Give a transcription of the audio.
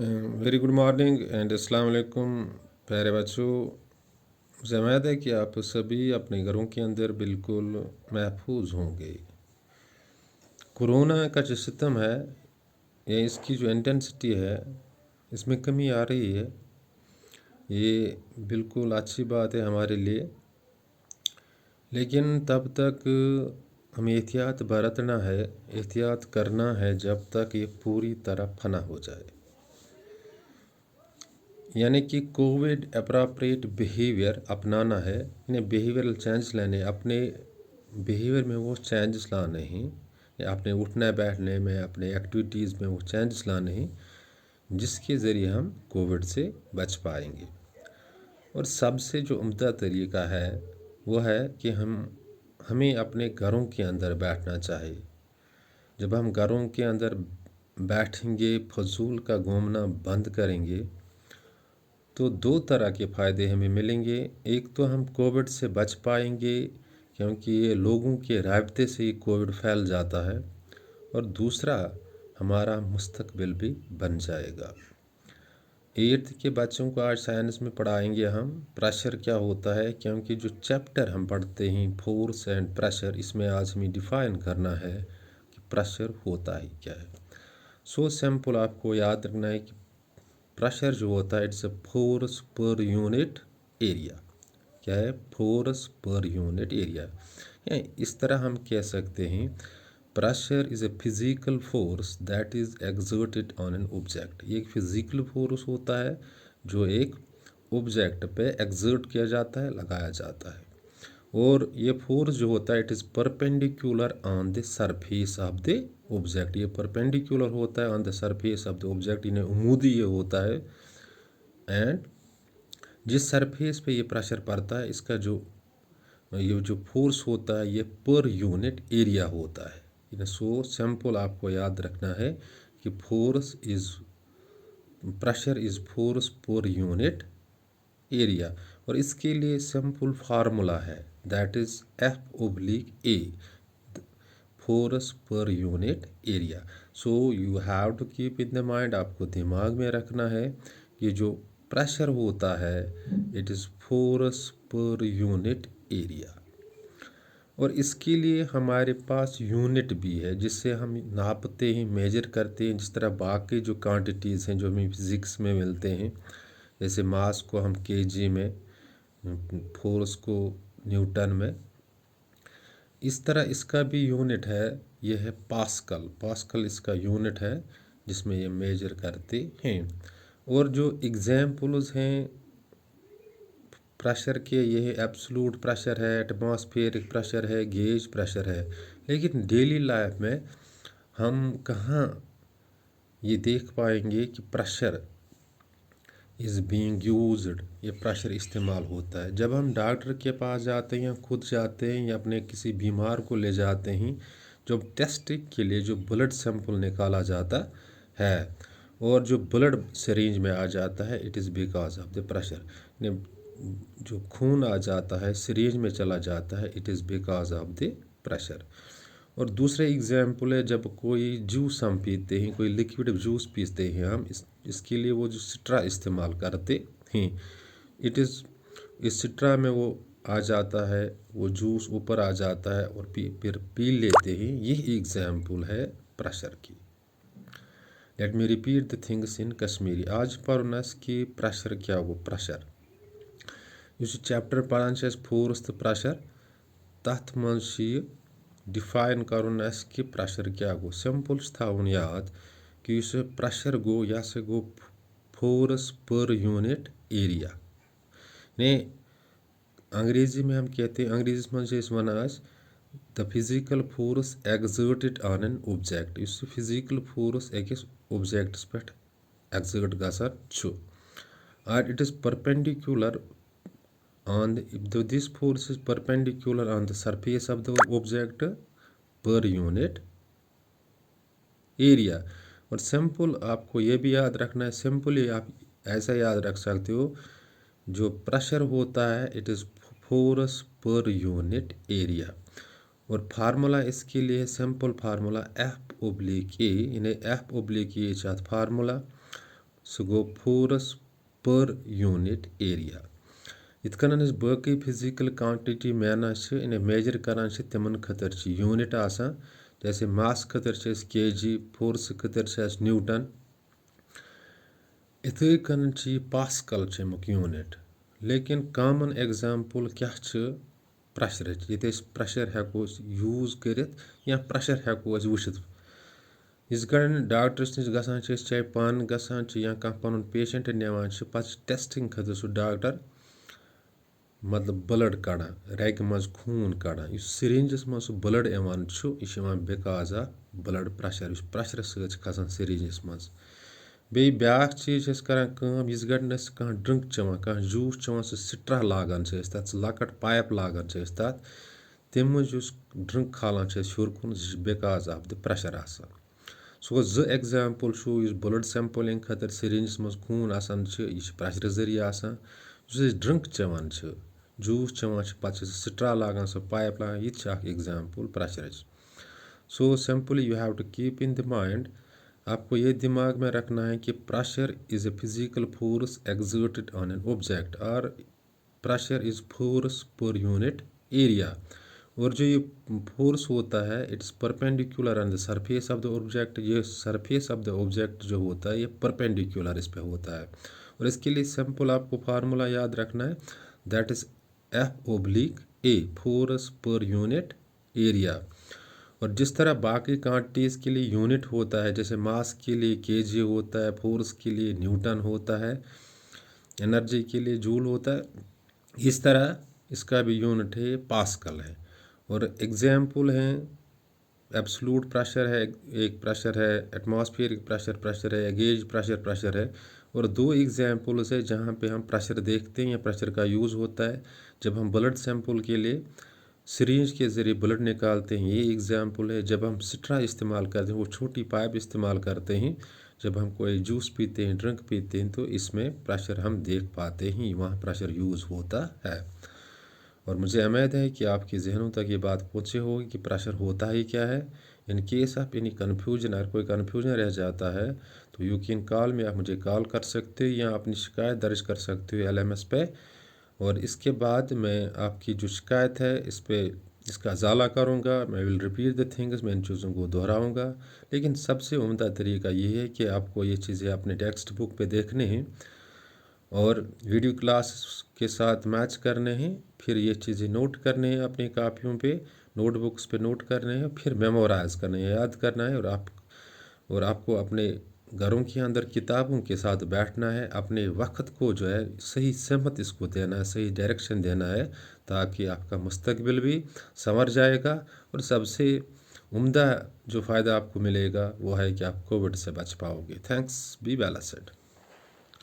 Very good morning and अस्सलाम वालेकुम प्यारे बच्चों। मुझे उम्मीद है कि आप सभी अपने घरों के अंदर बिल्कुल महफूज होंगे। कोरोना का जो सितम है या इसकी जो इंटेंसिटी है इसमें कमी आ रही है। ये बिल्कुल अच्छी बात है हमारे लिए, लेकिन तब तक हमें एहतियात बरतना है, एहतियात करना है जब तक ये पूरी तरह फना हो जाए। यानी कि कोविड अप्रोप्रिएट बिहेवियर अपनाना है, इन्हें बिहेवियरल चेंज लाने, अपने बिहेवियर में वो चेंजेस लाने हैं, या अपने उठने बैठने में, अपने एक्टिविटीज़ में वो चेंजेस लाने हैं जिसके ज़रिए हम कोविड से बच पाएंगे। और सबसे जो उम्दा तरीका है वो है कि हमें अपने घरों के अंदर बैठना चाहिए। जब हम घरों के अंदर बैठेंगे, फजूल का घूमना बंद करेंगे, तो दो तरह के फ़ायदे हमें मिलेंगे। एक तो हम कोविड से बच पाएंगे क्योंकि ये लोगों के राब्ते से ही कोविड फैल जाता है, और दूसरा हमारा मुस्तकबिल भी बन जाएगा। 8th के बच्चों को आज साइंस में पढ़ाएंगे हम प्रेशर क्या होता है, क्योंकि जो चैप्टर हम पढ़ते हैं फोर्स एंड प्रेशर, इसमें आज हमें डिफ़ाइन करना है कि प्रेशर होता ही क्या है। सो सिंपल आपको याद रखना है कि प्रेशर जो होता है it's a force per unit area. क्या है? Force per unit area. इस तरह हम कह सकते हैं pressure is a physical force that is exerted on an object. ये एक फिज़िकल फोर्स होता है जो एक ऑब्जेक्ट पे एक्सर्ट किया जाता है, लगाया जाता है। और ये फोर्स जो होता है it is perpendicular on the surface of the object. ये परपेंडिकुलर होता है on the surface of the object, इन्हें उमूदी ये होता है। एंड जिस सरफेस पे ये प्रेशर पड़ता है इसका ये जो फोर्स होता है ये पर यूनिट एरिया होता है। सो सिंपल आपको याद रखना है कि pressure is force per unit area. और इसके लिए सिंपल फार्मूला है that is F/A, force per unit area. So you have to keep in the mind, आपको दिमाग में रखना है कि जो प्रेशर होता है it is force per unit area. और इसके लिए हमारे पास यूनिट भी है जिससे हम नापते हैं, मेजर करते हैं, जिस तरह बाकी जो क्वांटिटीज़ हैं जो हमें फिज़िक्स में मिलते हैं, जैसे मास को हम केजी में, फोर्स को न्यूटन में, इस तरह इसका भी यूनिट है, यह है पास्कल। पास्कल इसका यूनिट है जिसमें ये मेजर करते हैं। और जो एग्जाम्पल्स हैं प्रेशर के, ये है एब्सोल्यूट प्रेशर है, एटमॉस्फेरिक प्रेशर है, गेज प्रेशर है। लेकिन डेली लाइफ में हम कहाँ ये देख पाएंगे कि प्रेशर इज़ बीइंग यूज्ड, ये प्रेशर इस्तेमाल होता है जब हम डॉक्टर के पास जाते हैं, खुद जाते हैं या अपने किसी बीमार को ले जाते हैं। जब टेस्ट के लिए जो ब्लड सैंपल निकाला जाता है और जो ब्लड सिरिंज में आ जाता है it is because of the pressure. जो खून आ जाता है सिरिंज में चला जाता है it is because of the pressure. और दूसरे एग्जाम्पल है जब कोई जूस हम पीते हैं, कोई लिक्विड जूस पीते हैं हम, इसके लिए वो जो सिट्रा इस्तेमाल करते हैं, इट इज़ इस सिट्रा में वो आ जाता है, वो जूस ऊपर आ जाता है और फिर पी लेते हैं। यही एग्जाम्पल है प्रेशर की। Let me repeat the things in Kashmiri. आज पढ़नस कि प्रेशर क्या गो। प्रेशर इस चैप्टर पढ़ान फोर्स तो प्रेशर, तथ मज डिफाइन करुन कि प्रेशर क्या गो। सिंपल थवन याद कि इस प्रेशर गो यह से गो फोर्स पर यूनिट एरिया। ने अंग्रेजी में हम कहते हैं, अंग्रेजी मज one the physical force exerted on an object. इस फिजिकल फोर्स अकिस ऑब्जेक्ट्स पे एक्सर्ट गसान और it is perpendicular on this force is perpendicular on the surface of the object per unit area। और सिंपल आपको ये भी याद रखना है, सिंपली आप ऐसा याद रख सकते हो, जो प्रेशर होता है it is force per unit area. और फार्मूला इसके लिए सिंपल फार्मूला F/A, इन्हें F/A फार्मूला। सह गो फोर्स पर यूनिट एरिया। इत कन बाकी फिजिकल क्वांटिटी माना इन मेजर करान तिमन खतर यूनिट आसान, जैसे मास खतर kg, फोर्स खतर न्यूटन, इथे कन पास्कल अमुक यूनिट। लेकिन कॉमन एग्जाम्पल क्या प्रेशर, ये प्रेशर हेको यूज कर या प्रेशर हेको वुचित। इस गन डॉक्टरस नश गसान चाहे पान गसान या कह पन पेशेंट निवान पे टेस्टिंग खतर सह डॉक्टर मतलब ब्लड कड़ान, रैग मज खून कड़ान। इस सिरिंजस मज सह ब्लड यवान यह because of blood pressure, pressure सत खसान सिरिंजस मज। बे ब्याक चीज करान काम, इस गन कह ड्रिंक चवान, कह जूस चवान, सह स्ट्रा लागान तथ लकट पाइप लागान तथ तम मज ड्रिंक खालान हूर कुन बिकॉज ऑफ द प्रेशर आसान। सह गो जो एग्जाम्पल इस ब्लड सैंपलिंग खतर सिरिंजस मज खून आसान यह प्रेशर जरिए आसान। ड्रिंक चवान जूस चवान पे स्ट्रा लागान, सह पाइप लागान, यह example pressure. So simply you have to keep in the mind, आपको ये दिमाग में रखना है कि pressure is a physical force exerted on an object और pressure is force per unit area. और जो ये फोर्स होता है it's perpendicular on the surface of the object. ये सरफेस ऑफ द ऑब्जेक्ट जो होता है ये परपेंडिकुलर इस पे होता है। और इसके लिए सिंपल आपको फार्मूला याद रखना है, that is F/A, force per unit area. और जिस तरह बाकी क्वांटिटीज़ के लिए यूनिट होता है, जैसे मास के लिए kg होता है, फोर्स के लिए न्यूटन होता है, एनर्जी के लिए जूल होता है, इस तरह इसका भी यूनिट है पास्कल है। और एग्जाम्पल हैं एब्सोल्यूट प्रेशर है, एक प्रेशर है एटमॉस्फेरिक प्रेशर है, गेज प्रेशर है। और दो एग्जाम्पल्स है जहाँ पे हम प्रेशर देखते हैं या प्रेशर का यूज़ होता है जब हम ब्लड सैंपल के लिए सिरिंज के ज़रिए ब्लड निकालते हैं, ये एग्जाम्पल है। जब हम स्ट्रा इस्तेमाल करते हैं, वो छोटी पाइप इस्तेमाल करते हैं, जब हम कोई जूस पीते हैं, ड्रिंक पीते हैं, तो इसमें प्रेशर हम देख पाते हैं, वहाँ प्रेशर यूज़ होता है। और मुझे उम्मीद है कि आपके जहनों तक ये बात पहुँचे होगी कि प्रेशर होता ही क्या है। In case of any confusion, अगर कोई कन्फ्यूजन रह जाता है तो यू कैन कॉल में, आप मुझे कॉल कर सकते हो या अपनी शिकायत दर्ज कर सकते हो LMS पे। और इसके बाद मैं आपकी जो शिकायत है इस पे इसका अजाला करूँगा, मैं विल रिपीट द थिंग्स, मैं इन चीज़ों को दोहराऊँगा। लेकिन सबसे उम्दा तरीका ये है कि आपको ये चीज़ें अपने टेक्स्ट बुक पे देखने हैं और वीडियो क्लास के साथ मैच करने हैं, फिर ये चीज़ें नोट करने हैं अपनी कापियों पे, नोटबुक्स पे नोट करने हैं, फिर मेमोराइज करने हैं, याद करना है। और आपको अपने घरों के अंदर किताबों के साथ बैठना है, अपने वक्त को जो है सही सहमत इसको देना है, सही डायरेक्शन देना है, ताकि आपका मुस्तकबिल भी संवर जाएगा। और सबसे उम्दा जो फ़ायदा आपको मिलेगा वो है कि आप कोविड से बच पाओगे। Thanks, be well said.